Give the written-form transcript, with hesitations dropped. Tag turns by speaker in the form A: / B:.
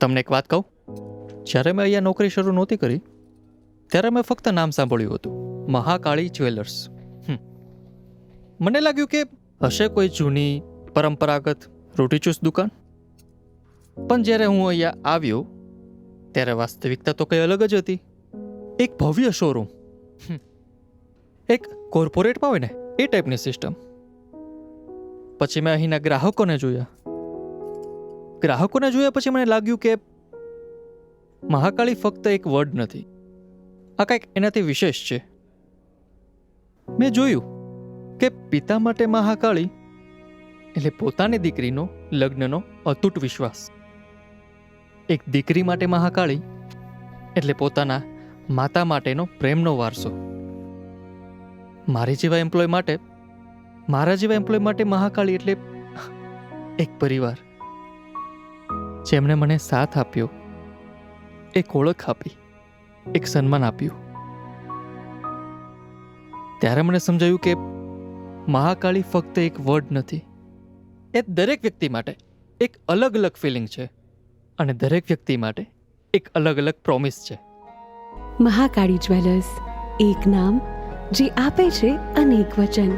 A: તમને એક વાત કહું, જ્યારે મેં અહીંયા નોકરી શરૂ નહોતી કરી ત્યારે મેં ફક્ત નામ સાંભળ્યું હતું, મહાકાળી જ્વેલર્સ. મને લાગ્યું કે હશે કોઈ જૂની પરંપરાગત રોટીચૂસ દુકાન. પણ જ્યારે હું અહીંયા આવ્યો ત્યારે વાસ્તવિકતા તો કંઈ અલગ જ હતી. એક ભવ્ય શોરૂમ, એક કોર્પોરેટમાં હોય ને એ ટાઈપની સિસ્ટમ. પછી મેં અહીંના ગ્રાહકોને જોયા પછી મને લાગ્યું કે મહાકાળી ફક્ત એક વર્ડ નથી, આ કંઈક એનાથી વિશેષ છે. મેં જોયું કે પિતા માટે મહાકાળી એટલે પોતાની દીકરીનો લગ્નનો અતૂટ વિશ્વાસ. એક દીકરી માટે મહાકાળી એટલે પોતાના માતા માટેનો પ્રેમનો વારસો. મારા જેવા એમ્પ્લોય માટે મહાકાળી એટલે એક પરિવાર, જેમણે મને સાથ આપ્યો, એક ઓળખ આપી, એક સન્માન આપ્યું. ત્યારે મને સમજાયું કે મહાકાળી ફક્ત એક વર્ડ નથી, એ દરેક વ્યક્તિ માટે એક અલગ અલગ ફિલિંગ છે અને દરેક વ્યક્તિ માટે એક અલગ અલગ પ્રોમિસ છે.
B: મહાકાળી જ્વેલર્સ, એક નામ જે આપે છે અનેક વચન.